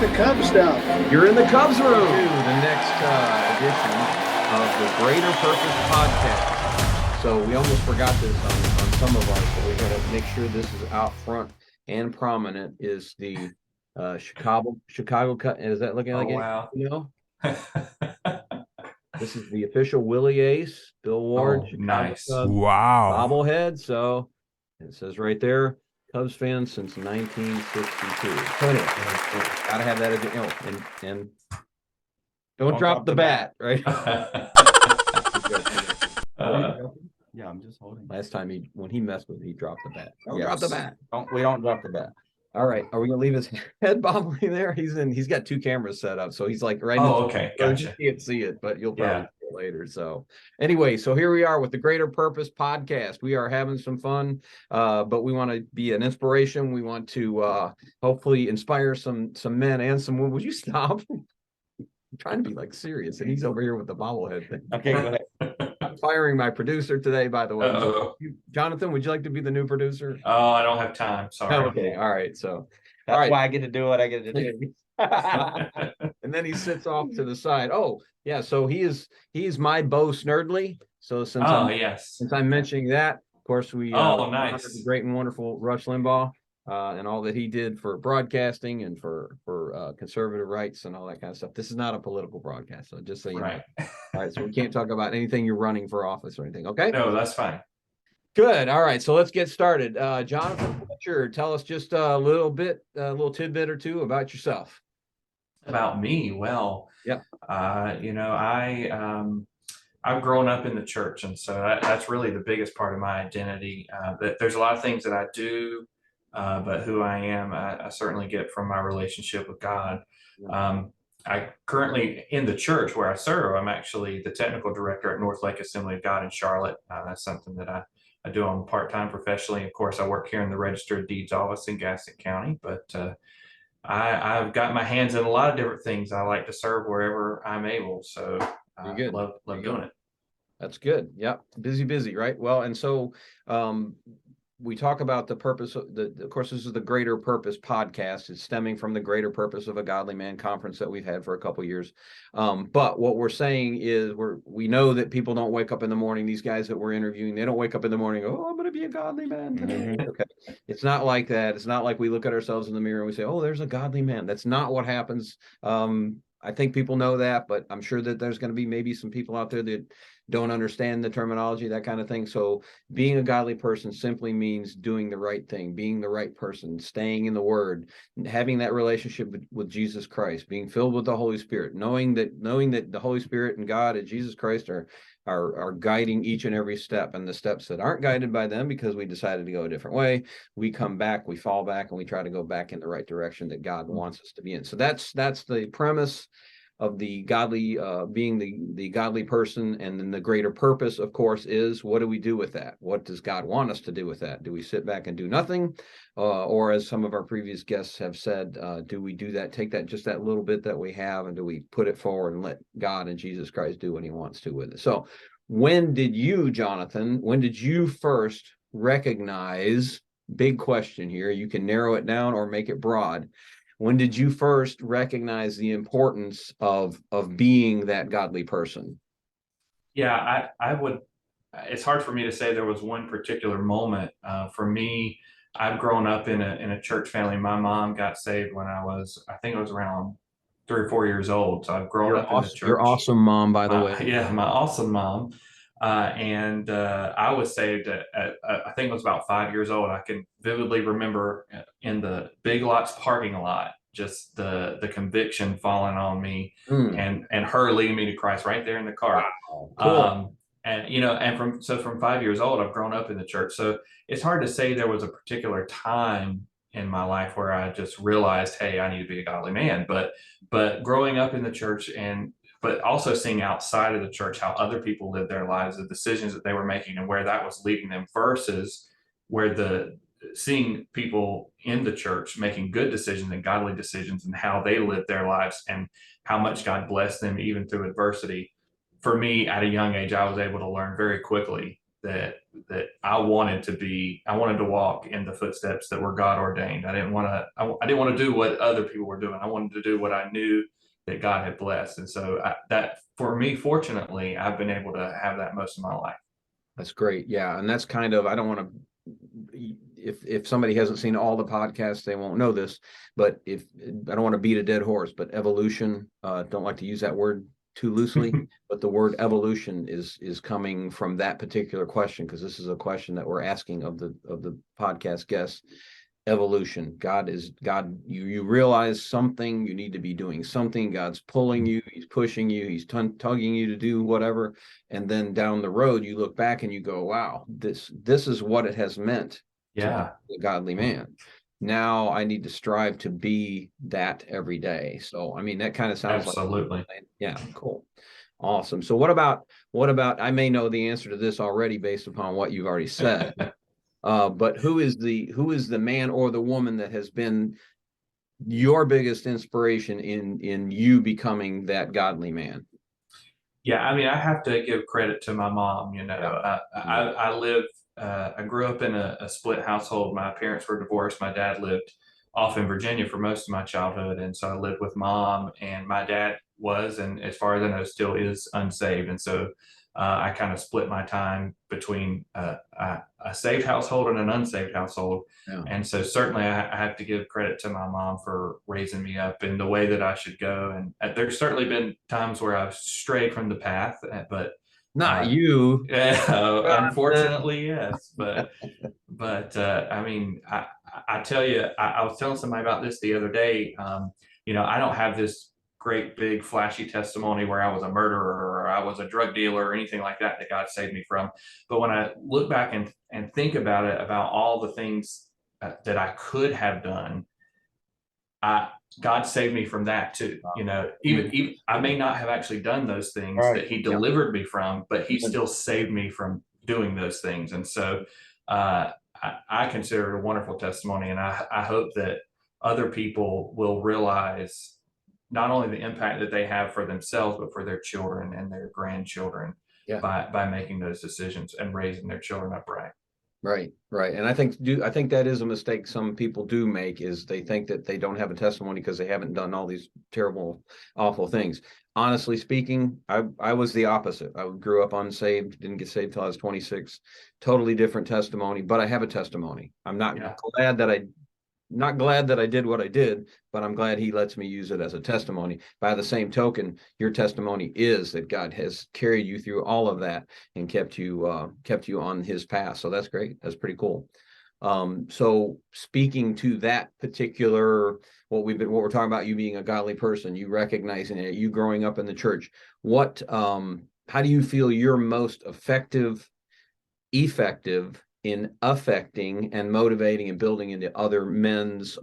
the Cub stuff. You're in the Cubs room. The next edition of the Greater Purpose Podcast. So we almost forgot this on some of ours, so we got to make sure this is out front and prominent. Is the Chicago cut? Is that looking like wow. You know? This is the official Willy Ace, Bill Ward. Oh, nice. Wow. Bobblehead. So it says right there, Cubs fan since 1962. So anyway, gotta have that and don't drop the bat, right? Yeah, I'm just holding. Last time when he messed with me, he dropped the bat. Don't Yes. drop the bat. We don't drop the bat. All right, are we gonna leave his head bobbling there? He's got two cameras set up, so he's like right. Okay, gotcha. You can't see it, but you'll probably see it later. So anyway, so here we are with the Greater Purpose Podcast. We are having some fun, but we want to be an inspiration. We want to hopefully inspire some men and some women. Would you stop? I'm trying to be like serious, and he's over here with the bobblehead thing. Okay, go ahead. I'm firing my producer today, by the way. Uh-oh. Jonathan, would you like to be the new producer? Oh, I don't have time. Sorry. Okay, all right. So That's why I get to do what I get to do. and then he sits off to the side. Oh, yeah. So he's my Bo Snerdley. So since I'm mentioning that, of course, we nice. the great and wonderful Rush Limbaugh and all that he did for broadcasting and for conservative rights and all that kind of stuff. This is not a political broadcast, so just so you know. All right, so we can't talk about anything you're running for office or anything. Okay. No, that's fine. Good. All right. So let's get started. Jonathan Fletcher, tell us just a little tidbit or two about yourself. About me. Well, yeah. I've grown up in the church, and so that's really the biggest part of my identity. But there's a lot of things that I do, but who I am, I certainly get from my relationship with God. I currently, in the church where I serve, I'm actually the technical director at North Lake Assembly of God in Charlotte. That's something that I do on part-time professionally. Of course, I work here in the Register of Deeds office in Gaston County, but I've got my hands in a lot of different things. I like to serve wherever I'm able, so I love doing it. That's good. Yeah, busy, right? Well, and so we talk about the purpose of of course, this is the Greater Purpose Podcast. It's stemming from the Greater Purpose of a Godly Man conference that we've had for a couple of years. But what we're saying is we know that people don't wake up in the morning. These guys that we're interviewing, they don't wake up in the morning and go, "Oh, I'm going to be a godly man today." Okay. It's not like that. It's not like we look at ourselves in the mirror and we say, "Oh, there's a godly man." That's not what happens. I think people know that, but I'm sure that there's going to be maybe some people out there that don't understand the terminology, that kind of thing. So being a godly person simply means doing the right thing, being the right person, staying in the Word, having that relationship with Jesus Christ, being filled with the Holy Spirit, knowing that the Holy Spirit and God and Jesus Christ are guiding each and every step, and the steps that aren't guided by them because we decided to go a different way, we come back, we fall back, and we try to go back in the right direction that God wants us to be in. So that's the premise of the godly, being the godly person. And then the greater purpose, of course, is what do we do with that? What does God want us to do with that? Do we sit back and do nothing? Or as some of our previous guests have said, do we do that, take that, just that little bit that we have, and do we put it forward and let God and Jesus Christ do what he wants to with it? So when did you, Jonathan, first recognize, big question here, you can narrow it down or make it broad, when did you first recognize the importance of being that godly person? Yeah, I would. It's hard for me to say there was one particular moment. For me, I've grown up in a church family. My mom got saved when I think I was around 3 or 4 years old. So I've grown up in the church. Your awesome mom, by the way. Yeah, my awesome mom. And I was saved at I think it was about 5 years old. I can vividly remember in the Big Lots parking lot, just the conviction falling on me and her leading me to Christ right there in the car. Wow. Cool. And from 5 years old, I've grown up in the church. So it's hard to say there was a particular time in my life where I just realized, hey, I need to be a godly man. But growing up in the church but also seeing outside of the church how other people live their lives, the decisions that they were making and where that was leading them, versus where seeing people in the church making good decisions and godly decisions and how they live their lives and how much God blessed them even through adversity. For me, at a young age, I was able to learn very quickly that I wanted to walk in the footsteps that were God ordained. I didn't want to do what other people were doing. I wanted to do what I knew that God had blessed. And so that for me, fortunately, I've been able to have that most of my life. That's great. Yeah. And that's kind of, I don't want to, if somebody hasn't seen all the podcasts, they won't know this, but I don't want to beat a dead horse, but evolution, don't like to use that word too loosely, but the word evolution is coming from that particular question, because this is a question that we're asking of the podcast guests. Evolution. God, you realize something, you need to be doing something. God's pulling you, he's pushing you, he's tugging you to do whatever. And then down the road, you look back and you go, wow, this is what it has meant to be a godly man. Now I need to strive to be that every day. So, I mean, that kind of sounds absolutely. Yeah, cool. Awesome. So what about, I may know the answer to this already based upon what you've already said. But who is the man or the woman that has been your biggest inspiration in you becoming that godly man? Yeah, I mean, I have to give credit to my mom. I grew up in a split household. My parents were divorced. My dad lived off in Virginia for most of my childhood, and so I lived with mom. And my dad was, and as far as I know, still is unsaved. And so I kind of split my time between a saved household and an unsaved household. Yeah. And so certainly I have to give credit to my mom for raising me up in the way that I should go. And there's certainly been times where I've strayed from the path, but not you. Unfortunately, yes. But I mean, I tell you, I was telling somebody about this the other day. I don't have this great big flashy testimony where I was a murderer or I was a drug dealer or anything like that God saved me from. But when I look back and think about it, about all the things that I could have done, God saved me from that too. Even I may not have actually done those things that he delivered me from, but he still saved me from doing those things. And so I consider it a wonderful testimony. And I hope that other people will realize not only the impact that they have for themselves, but for their children and their grandchildren by making those decisions and raising their children upright. Right. And I think that is a mistake some people do make, is they think that they don't have a testimony because they haven't done all these terrible, awful things. Honestly speaking, I was the opposite. I grew up unsaved, didn't get saved till I was 26. Totally different testimony, but I have a testimony. I'm not glad that I did what I did, but I'm glad he lets me use it as a testimony. By the same token, your testimony is that God has carried you through all of that and kept you on his path. So that's great. That's pretty cool. So speaking to that particular, what we're talking about, you being a godly person, you recognizing it, you growing up in the church, how do you feel you're most effective in affecting and motivating and building into other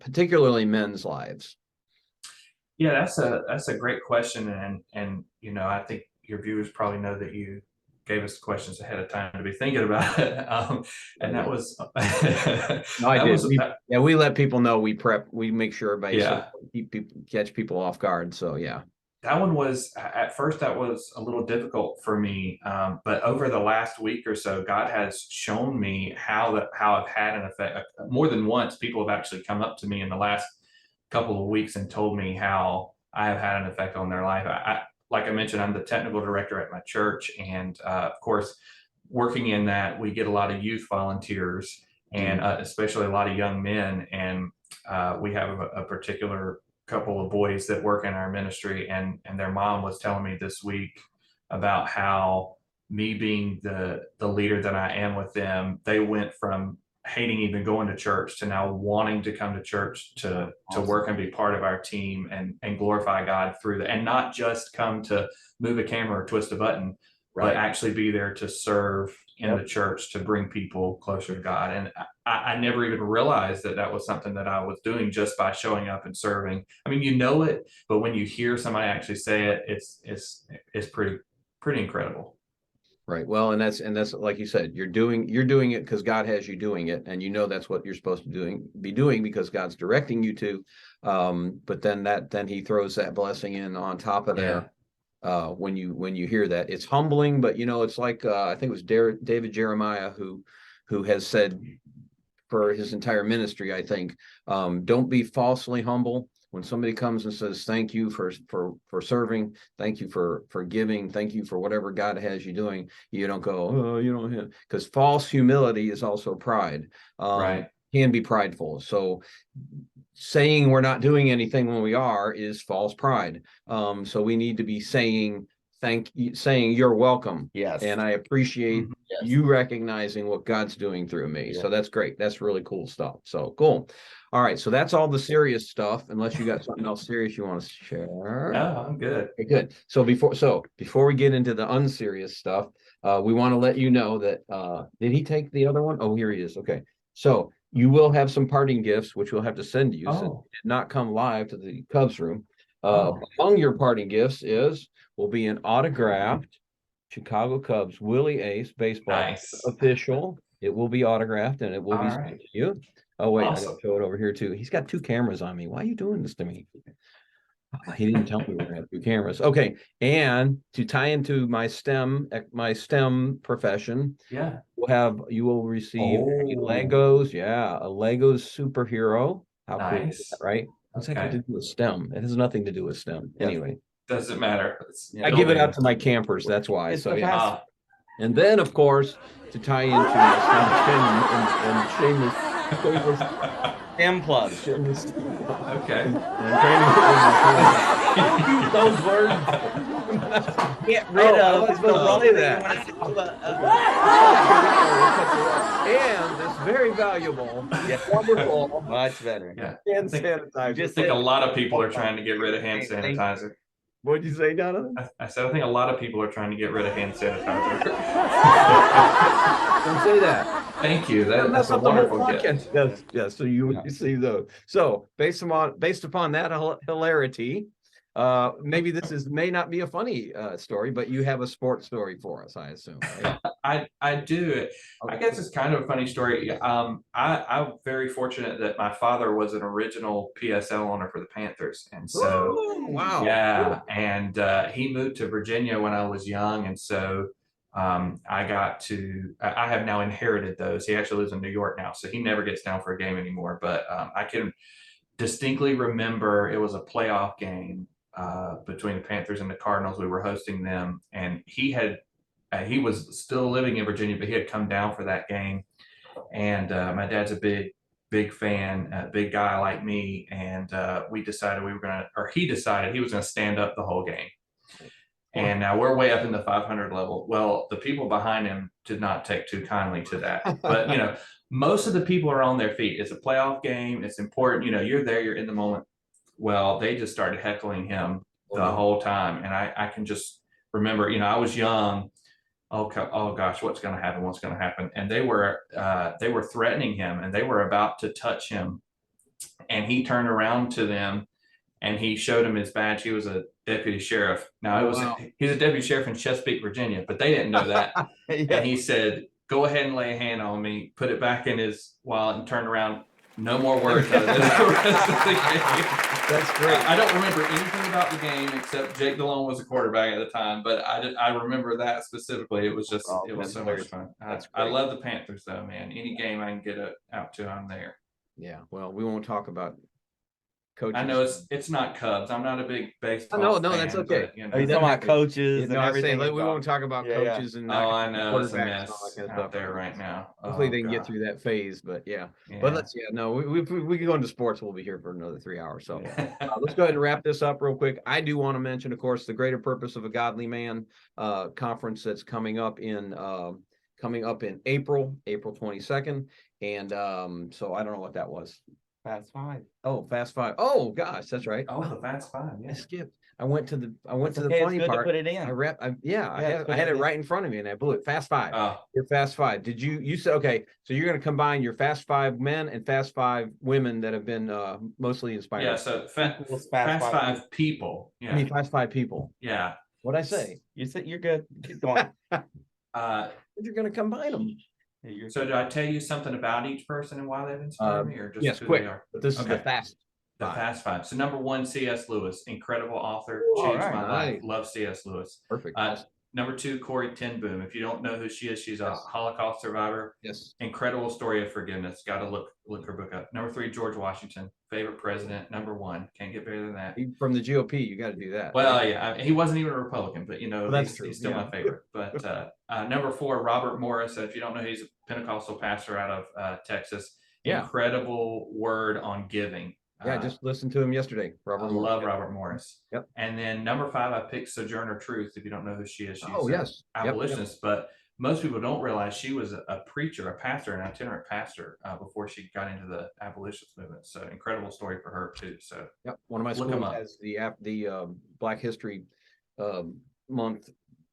particularly men's lives? Yeah, that's a great question. And I think your viewers probably know that you gave us questions ahead of time to be thinking about it. And that was, no, I did. We let people know, we prep, we make sure everybody catch people off guard. So yeah. That one was, at first, that was a little difficult for me. But over the last week or so, God has shown me how I've had an effect. More than once, people have actually come up to me in the last couple of weeks and told me how I have had an effect on their life. Like I mentioned, I'm the technical director at my church. And of course, working in that, we get a lot of youth volunteers and especially a lot of young men. And we have a particular couple of boys that work in our ministry, and their mom was telling me this week about how me being the leader that I am with them, they went from hating even going to church to now wanting to come to church to work and be part of our team and glorify God through that, and not just come to move a camera or twist a button, but actually be there to serve in the church, to bring people closer to God. And I never even realized that was something that I was doing just by showing up and serving. I mean, it, but when you hear somebody actually say it, it's pretty incredible. Right. Well, and that's like you said, you're doing it because God has you doing it, and that's what you're supposed to be doing because God's directing you to. But then he throws that blessing in on top of there. when you hear that. It's humbling, but it's like I think it was David Jeremiah who has said for his entire ministry, I think, don't be falsely humble. When somebody comes and says, thank you for serving, thank you for giving, thank you for whatever God has you doing, you don't go, oh, because false humility is also pride. Right. Can be prideful. So saying we're not doing anything when we are is false pride. So we need to be saying you're welcome. Yes. And I appreciate you recognizing what God's doing through me. Yeah. So that's great. That's really cool stuff. So cool. All right. So that's all the serious stuff, unless you got something else serious you want to share. No, I'm good. Okay, good. So before we get into the unserious stuff, we want to let you know that did he take the other one? Oh, here he is. Okay. So you will have some parting gifts, which we'll have to send to you since you did not come live to the Cubs room. Among your parting gifts will be an autographed Chicago Cubs Willy Ace baseball official. It will be autographed and it will be sent to you. Oh, wait, I gotta show it over here too. He's got two cameras on me. Why are you doing this to me? He didn't tell me we're gonna have two cameras. Okay, and to tie into my STEM profession, you will receive Legos. Yeah, a Legos superhero. How cool is that, right? What's that got to do with STEM? It has nothing to do with STEM. Anyway, doesn't matter. I give it out to my campers. That's why. So yeah. And then, of course, to tie into my and shameless STEM plugs. Okay. Use those words. Get rid of the wrong that. And this very valuable, wonderful, much better. Yeah. Hand sanitizer. I think a lot of people are trying to get rid of hand sanitizer. What'd you say, Jonathan? I said I think a lot of people are trying to get rid of hand sanitizer. Don't say that. Thank you. That's a wonderful gift. Yeah, so you receive those. So based upon that hilarity, maybe this may not be a funny story, but you have a sports story for us, I assume. Right? I do. Okay. I guess it's kind of a funny story. I'm very fortunate that my father was an original PSL owner for the Panthers, and so wow, yeah, and he moved to Virginia when I was young, and so I have now inherited those. He actually lives in New York now, so he never gets down for a game anymore. But I can distinctly remember it was a playoff game between the Panthers and the Cardinals. We were hosting them, and he was still living in Virginia, but he had come down for that game. And my dad's a big fan, a big guy like me, and he decided he was gonna stand up the whole game. And now we're way up in the 500 level. Well, the people behind him did not take too kindly to that. But, most of the people are on their feet. It's a playoff game. It's important. You're there, you're in the moment. Well, they just started heckling him the whole time. And I can just remember, I was young. Oh gosh, what's going to happen? What's going to happen? And they were threatening him, and they were about to touch him. And he turned around to them and he showed him his badge. He was a deputy sheriff. Now he's a deputy sheriff in Chesapeake, Virginia, but they didn't know that. Yeah. And he said, "Go ahead and lay a hand on me," put it back in his wallet and turned around. No more words out of this the rest of the game. That's great. I don't remember anything about the game except Jake Delhomme was a quarterback at the time, but I remember that specifically. It was just it was so much fun. I love the Panthers though, man. Any game I can get out to, I'm there. Yeah. Well, we won't talk about coaches. I know it's not Cubs. I'm not a big baseball. No, that's okay. But, Are you talking about coaches and everything? We won't talk about coaches and I know it's a mess out there right now. Hopefully they can get through that phase, but yeah. But we can go into sports. We'll be here for another 3 hours. So let's go ahead and wrap this up real quick. I do want to mention, of course, the Greater Purpose of a Godly Man conference that's coming up in April 22nd, and so I don't know what that was. Fast Five. Oh, Fast Five. Oh gosh, that's right. Oh, the Fast Five. Yeah. I skipped. I went to the funny part. To put it in. I had it right in front of me and I blew it. Fast Five. Oh. Your Fast Five. Did you said okay? So you're going to combine your Fast Five men and Fast Five women that have been mostly inspired. Yeah. So Fast Five people. Yeah. I mean Fast Five people. Yeah. What'd I say? You said you're good. Keep going. You're going to combine them. So do I tell you something about each person and why they've inspired me, or just yes, who quick. they are? But this is the fast. The Fast Five. So number 1, C.S. Lewis, incredible author, All changed right, my life. nice. Love C.S. Lewis. Perfect. Number 2, Corrie ten Boom. If you don't know who she is, she's a Yes. Holocaust survivor. Yes. Incredible story of forgiveness. Got to look her book up. Number 3, George Washington, favorite president. Number 1, can't get better than that. From the GOP, you got to do that. Well, right? yeah, he wasn't even a Republican, but Well, that's he's, true, he's still yeah. my favorite. But number 4, Robert Morris. If you don't know, he's a Pentecostal pastor out of Texas. Yeah. Incredible word on giving. Yeah, just listened to him yesterday. I love Robert Morris. Yep. And then number 5, I picked Sojourner Truth. If you don't know who she is, she's yes. an abolitionist. But most people don't realize she was a preacher, a pastor, an itinerant pastor before she got into the abolitionist movement. So incredible story for her too. So one of my look 'em schools up. has the Black History Month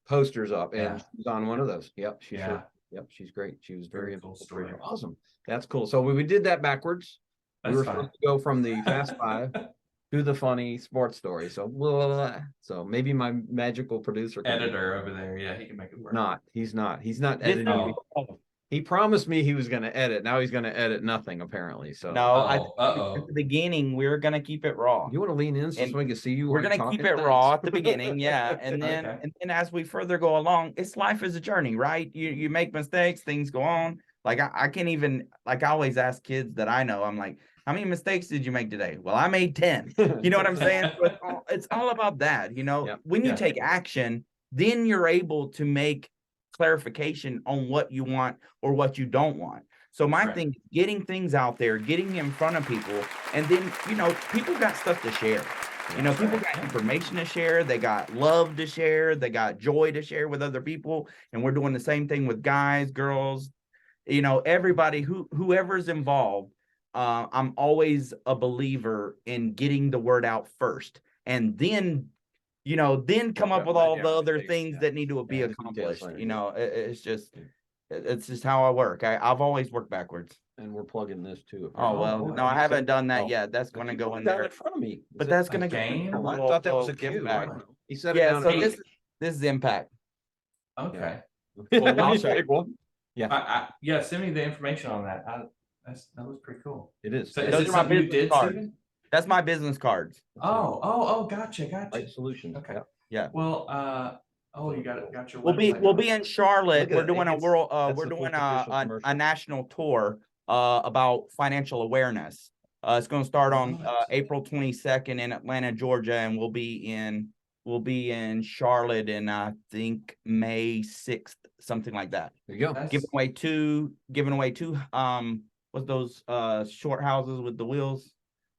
posters up, and Yeah. she's on one of those. Yep, Yeah. Yep, she's great. She was very Cool influential. story. Awesome. That's cool. So we did that backwards. We That's were fine. supposed to go from the Fast Five to the funny sports story. So so maybe my magical producer Editor over there, yeah, he can make it work. He's not editing. Oh. He promised me he was going to edit. Now he's going to edit nothing apparently. So No, Uh-oh. at the beginning, we're going to keep it raw. you want to lean in so And we can see you? We're while going you're to keep talking? it raw Thanks. at the beginning. Yeah. And then, Okay. and then as we further go along, life is a journey, right? You make mistakes, things go on. Like I can't even, like I always ask kids that I know, I'm like, how many mistakes did you make today? Well, I made 10. You know what I'm saying? But it's all about that. Yep. When you Yeah. take action, then you're able to make clarification on what you want or what you don't want. So my Right. thing is getting things out there, getting in front of people, and then, people got stuff to share. People got information to share. They got love to share. They got joy to share with other people. And we're doing the same thing with guys, girls, everybody whoever's involved. I'm always a believer in getting the word out first, and then come up with all the other things that need to be Yeah, accomplished. details, It's just how I work. I've always worked backwards. and we're plugging this too. Oh, well, no, I haven't done that yet. That's But going to you go put in it down there. in front of me. But that's going to go game? in a Oh, I little- thought that was a little cue. gift bag. He said it Yeah, down so here. this is Impact. Okay. Well, I'll it's a check. big one. Yeah, send me the information on that. That was pretty cool. It is. So Yeah. is Those it are my something you business did, cards. Steven? That's my business cards. Gotcha. Right solution. Okay. Yep. Yeah. Well, you got your We'll website. be in Charlotte. Look at We're it. doing a It's- world. that's We're the doing first official a commercial. national tour about financial awareness. It's going to start on Right. April 22nd in Atlanta, Georgia, and we'll be in Charlotte in I think May 6th, something like that. There you go. That's- Giving away two what's those short houses with the wheels?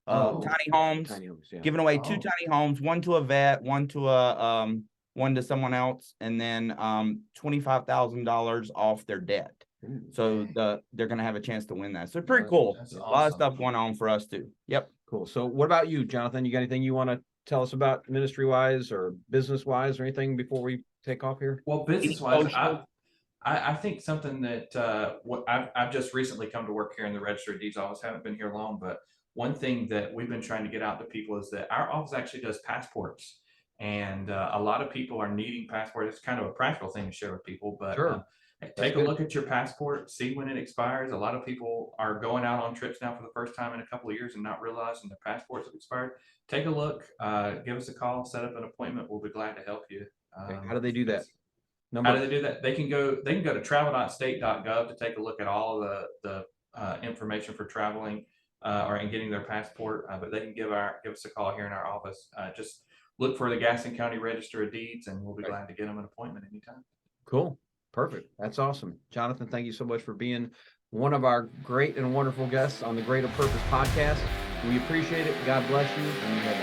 Tiny homes. Tiny homes, yeah. Giving away two Oh. tiny homes, one to a vet, one to someone else, and then $25,000 off their debt. Ooh. So they're gonna have a chance to win that. So pretty cool. That's A lot of awesome. stuff going on for us too. Yep. Cool. So what about you, Jonathan? You got anything you want to tell us about ministry wise or business wise or anything before we take off here? Well, business wise, social- I think something that what I've just recently come to work here in the Register of Deeds office. Haven't been here long, but one thing that we've been trying to get out to people is that our office actually does passports, and a lot of people are needing passports. It's kind of a practical thing to share with people, but Sure. take a good. look at your passport, see when it expires. A lot of people are going out on trips now for the first time in a couple of years and not realizing their passports have expired. Take a look, give us a call, set up an appointment. We'll be glad to help you. Okay, how do they do that? How do they do that? They can go to travel.state.gov to take a look at all the information for traveling and getting their passport. But they can give us a call here in our office. Just look for the Gaston County Register of Deeds, and we'll be glad to get them an appointment anytime. Cool. Perfect. That's awesome. Jonathan, thank you so much for being one of our great and wonderful guests on the Greater Purpose podcast. We appreciate it. God bless you. And you have